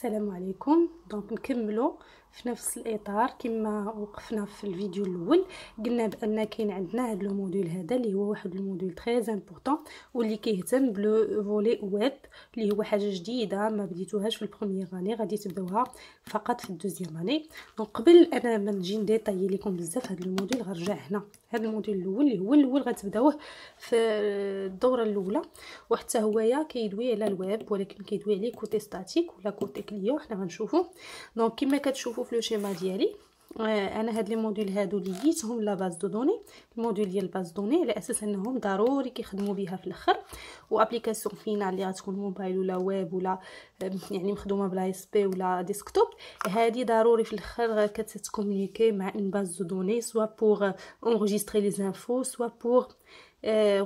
السلام عليكم. دونك نكملوا في نفس الاطار كما وقفنا في الفيديو الاول. قلنا بان كاين عندنا هذا الموديل هذا اللي هو واحد الموديل تري امبورطون واللي كيهتم بلو فولي ويب اللي هو حاجه جديده ما بديتوهاش في البروميير اني، غادي تبداوها فقط في الدوزيام اني. دونك قبل انا ما نجي نديطاي لكم بزاف هذا الموديل غنرجع هنا. هذا الموديل الاول اللي هو الاول غتبداوه في الدوره الاولى، وحتى هويا كيدوي على الويب ولكن كيدوي عليه كوتي ستاتيك ولا كوتي كليو. حنا غنشوفوا دونك كما كتشوفوا في لو شيما ديالي. انا هاد لي موديل هادو اللي ليتهم لا باز دو دوني، الموديل ديال باز دوني على اساس انهم ضروري كيخدموا بها في الاخر، وابليكاسيون فينال اللي غتكون موبايل ولا ويب ولا يعني مخدومه بلا اس بي ولا ديسكتوب، هذه ضروري في الاخر كتكومونيكي مع ان باز دو دوني سوا بور انغيستري لي زانفو سوا بور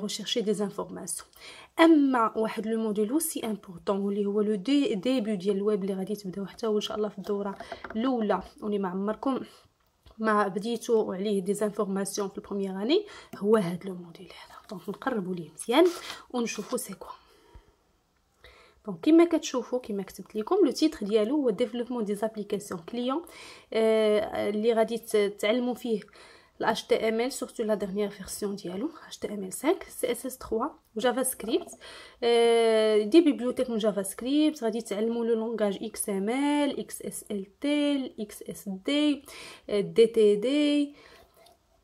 rechercher des informations. اما واحد لو موديل اوسي امبورطون اللي هو لو ديبي ديال الويب اللي غادي تبداو حتى هو ان شاء الله في الدوره الاولى واللي ما عمركم ما بديتو عليه دي زانفورماسيون في البروميير اني، هو هذا لو موديل هذا. دونك نقربوا ليه مزيان ونشوفوا سي كوا. دونك كما كتشوفوا كما كتبت لكم لو تيتر ديالو هو ديفلوبمون دي زابليكاسيون كليون اللي غادي تعلموا فيه HTML surtout la dernière version ديالو HTML5 CSS3 و JavaScript. دي بيبليوتيك من JavaScript غادي تعلموا لو لونغاج XML XSLT XSD DTD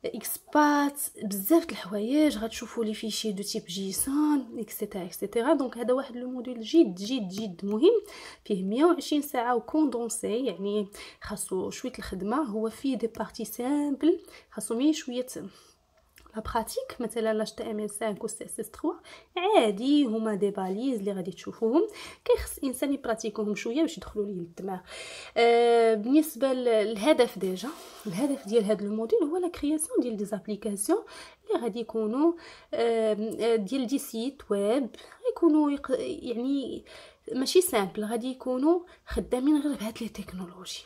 اكسبات بزاف د الحوايج. غتشوفوا لي فيشي دو تيب جيسون اكسيتيرا اكسيتيرا. دونك هذا واحد لو موديل جد جد جد مهم، فيه 120 ساعه وكوندونسي، يعني خاصو شويه الخدمه. هو فيه دي بارتي سامبل خاصو مي شويه لا براتيك، مثلا لا HTML5 و CSS3 عادي هما دي باليز اللي غادي تشوفوهم، كيخص الانسان يبراتيكوهم شويه باش يدخلوا ليه للدماغ. بالنسبه للهدف ديجا، الهدف ديال هذا الموديل هو لا كرياسيون ديال دي زابليكاسيون اللي غادي يكونوا ديال دي سيت ويب، يكونوا يعني ماشي سامبل، غادي يكونوا خدامين غير بهاد لي تكنولوجي.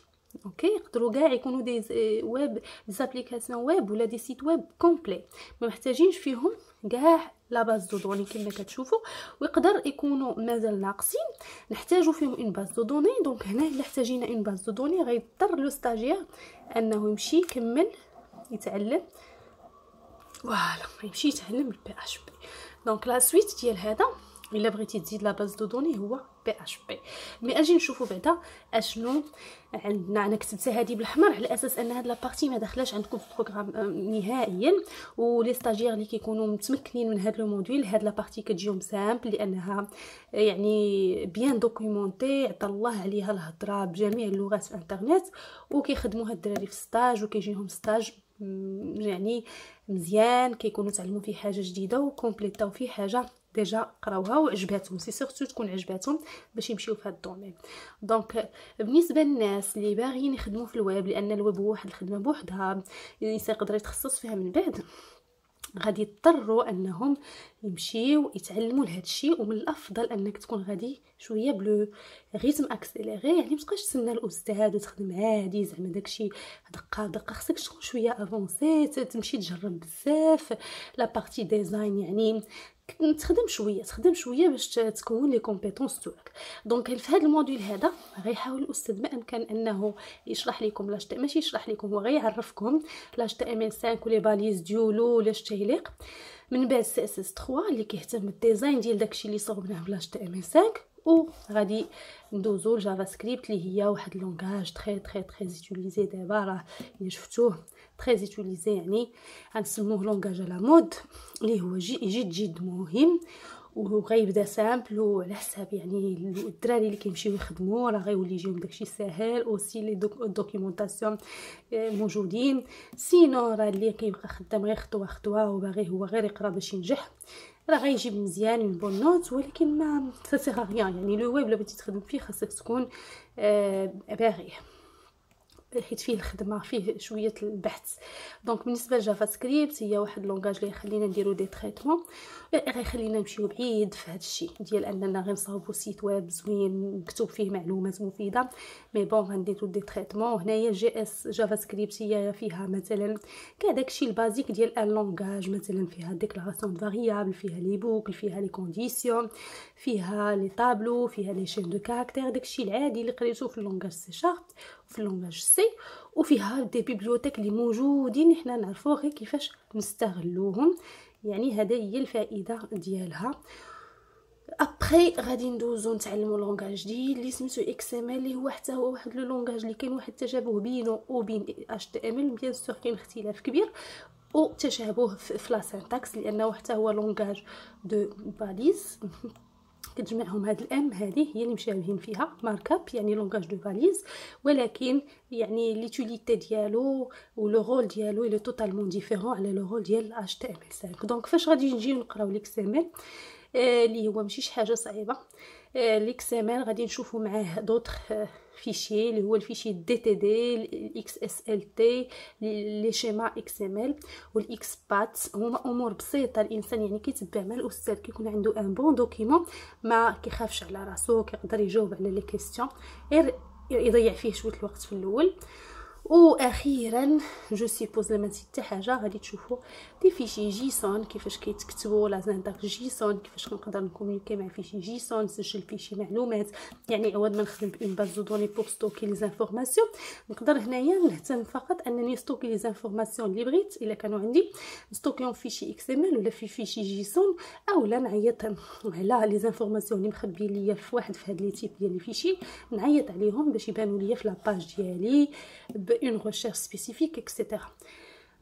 اوكي، يقدروا كاع يكونوا دي ويب زابليكاسيون ويب ولا دي سيت ويب كومبلي، ما محتاجينش فيهم كاع لا باز دو دوني كما كتشوفوا، ويقدر يكونوا مازال ناقصين نحتاجوا فيهم اون باز دو دوني. دونك هنا الا احتاجينا اون باز دو دوني غيضطر لو ستاجير انه يمشي يكمل يتعلم، فوالا يمشي يتعلم البي اش بي. دونك لا سويت ديال هذا الا بغيتي تزيد لا باز دو دوني هو بي اش بي. مي اجي نشوفوا بعدا اشنو عندنا. انا كتبتها هذه بالاحمر على اساس ان هاد لا بارتي ما داخلاش عندكم في البروغرام نهائيا، ولي ستاجير اللي كيكونوا متمكنين من هاد لو موديل هاد لا بارتي كتجيهم سامبل لانها يعني بيان دوكيومونتي، عطا الله عليها الهضره بجميع اللغات في انترنت، وكيخدموها الدراري في ستاج وكيجيهم ستاج يعني مزيان، كيكونوا تعلموا فيه حاجه جديده وكومبليتاو فيه حاجه ديجا قراوها وعجباتهم. سي سورتو تكون عجباتهم باش يمشيو في هذا الدومين. دونك بالنسبه للناس اللي باغيين يخدموا في الويب، لان الويب هو واحد الخدمه بوحدها الانسان يقدر يتخصص فيها من بعد، غادي يضطروا انهم يمشيو يتعلموا لهذا الشيء. ومن الافضل انك تكون غادي شويه بلو ريتم اكسيليري، يعني متبقاش تسنى الاستاذ وتخدم عادي زعما داكشي دقه دقه، خصك تكون شويه افونسي، تمشي تجرب بزاف لا بارتي ديزاين، يعني تخدم شويه باش تكون لي كومبيتونس تاعك. دونك في هذا الموديل هذا غيحاول الاستاذ ما امكن انه يشرح لكم ماشي يشرح لكم، هو غيعرفكم لا HTML5 ولي باليز ديالو لاش تيليق. من بعد CSS3 اللي كيهتم بالديزاين ديال داكشي اللي صوبناه بلا HTML5، وغادي ندوزو لجافا سكريبت اللي هي واحد لونغاج تري تري تري زيتيليزي دابا، راه الا شفتوه تري زيتيليزي، يعني غنسموه لونغاج على مود اللي هو جد جد مهم، وغيبدا سامبل وعلى حساب يعني الدراري اللي كيمشيو يخدموا راه غيولي يجيهم داكشي ساهل. اوسي لي دوكيومونطاسيون موجودين، سينو راه اللي كيبقى خدام غير خطوه وباغي هو غير يقرا باش ينجح راه غيجيب مزيان من بون نوت، ولكن ما سيغ ريان. يعني لو ويب اللي بغيتي تخدم فيه خاصك تكون باغي. حيت فيه الخدمه، فيه شويه البحث. دونك بالنسبه لجافا سكريبت هي واحد لونغاج اللي يخلينا نديرو دي تريتمون، غيخلينا نمشيو بعيد في هذا الشيء ديال اننا غنصاوبو سيت ويب زوين مكتوب فيه معلومات مفيده. مي بون غنديرو دي تريتمون. هنايا جي اس جافا سكريبت هي فيها مثلا كاع داكشي البازيك ديال ان لونغاج، مثلا فيها ديكلاراسيون فاريابل، فيها لي بوكل، فيها لي كونديسيون، فيها لي طابلو، فيها لي شين دو كاركتير، داكشي العادي اللي قريتو في اللونغاج سي شارب وفي اللونغاج سي. وفيها دي بيبليوتيك اللي موجودين حنا نعرفوا غير كيفاش نستغلوهم، يعني هذا هي الفائده ديالها. ابري غادي ندوزو نتعلموا لونغاج جديد اللي سميتو اكس ام ال، اللي هو حتى هو واحد لو لونغاج اللي كاين واحد التشابه بينه وبين اتش تي ام ال، بيان سور كاين اختلاف كبير وتشابه في لا سينتاكس، لانه حتى هو لونغاج دو باليز كتجمعهم. هاد الام هذه هي اللي مشابهين فيها مارك اب، يعني لونغاج دو باليز، ولكن يعني ليتيليتي ديالو ولو رول ديالو اللي توتالمون ديفيرون على لو رول ديال اتش تي ام ال 5. دونك فاش غادي نجيو نقراو الاكس ام ال اللي هو ماشي شي حاجه صعيبه، الاكس ام ال غادي نشوفوا معاه دوطخ فيشي اللي هو الفيشي دي تي دي، الاكس اس ال تي، لي شيما اكس ام ال والاكس بات. هما امور بسيطه الانسان يعني كيتبع مع الاستاذ كيكون عنده ان بون دوكيمون، ما كيخافش على راسو، كيقدر يجاوب على لي كيسيون، غير يضيع فيه شويه الوقت في الاول. واخيرا جو سيبوز لما نسيت حتى حاجه غادي تشوفوا دي فيشي جيسون كيفاش كيتكتبوا لا زانتاك جيسون، كيفاش نقدر نكومونيكي مع فيشي جيسون، نسجل فيشي معلومات. يعني عوض ما نخدم بين باز دو دوني بور ستوكي لي زانفورماسيون، نقدر هنايا نهتم فقط انني ستوكي لي زانفورماسيون اللي بغيت الا كانوا عندي، نستوكيهم فيشي اكس ام ال ولا في فيشي جيسون، اولا نعيط على لي زانفورماسيون اللي مخبي ليا في واحد في هاد لي تيب ديال الفيشي، نعيط عليهم باش يبانوا ليا في لاباج ديالي une recherche spécifique etc.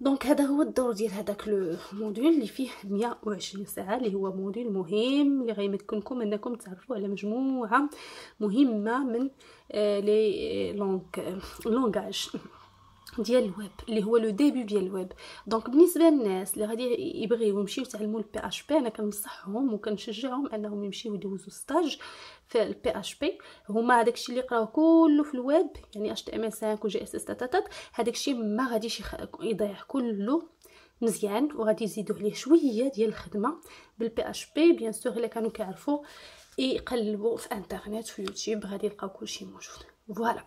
دونك هذا هو الدور ديال هذاك لو موديول اللي فيه 120 ساعه، اللي هو موديول مهم اللي غيمكنكم انكم تعرفوا على مجموعه مهمه من لي لونغاج ديال الويب اللي هو لو ديبي ديال الويب. دونك بالنسبه للناس اللي غادي يبغيو يمشيو يتعلموا البي اش بي، انا كنصحهم وكنشجعهم انهم يمشيو يدوزوا ستاج في البي اش بي. هما داكشي اللي قراو كله في الويب، يعني اتش تي ام ال 5 وجي اس اس تاتات، هذاك الشيء ما غاديش يضيع كله مزيان، وغادي يزيدوا عليه شويه ديال الخدمه بالبي اش بي. بيان سور الا كانوا كيعرفوا يقلبوا في انترنت في يوتيوب غادي يلقاو كلشي موجود. فوالا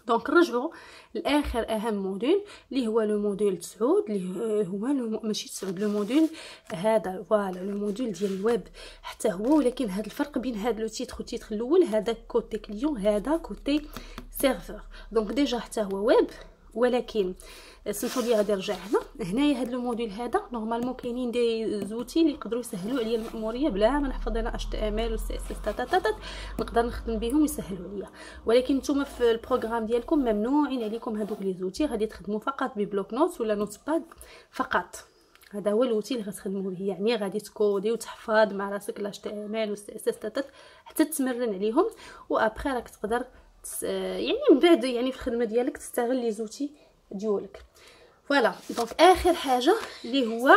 دونك نرجعوا لاخر اهم موديول اللي هو لو موديول 9 اللي هو ماشي 9 لو موديول هذا، فوالا لو موديول ديال الويب حتى هو، ولكن هذا الفرق بين هذا لو تيتر والتيتر الاول، هذا كوتي كليون هذا كوتي سيرفر. دونك ديجا حتى هو ويب، ولكن سمحوا لي غادي نرجع هنايا هذا لو موديول هذا نورمالمون كاينين دي زوتي اللي يقدروا يسهلوا عليا المأموريه بلا ما نحفظ انا اتش تي ام ال و سي اس اس تاتات، نقدر نخدم بهم يسهلوا عليا. ولكن نتوما في البروغرام ديالكم ممنوعين عليكم هذوك لي زوتي، غادي تخدموا فقط ببلوك نوت ولا نوت باد فقط. هذا هو الوتي اللي غتخدموا به، يعني غادي تكودي وتحفظ مع راسك اتش تي ام ال و سي اس اس تاتات حتى تمرن عليهم، وابخي راك تقدر يعني من بعد يعني في الخدمه ديالك تستغل لي زوتي ديالك. فوالا دونك اخر حاجه اللي هو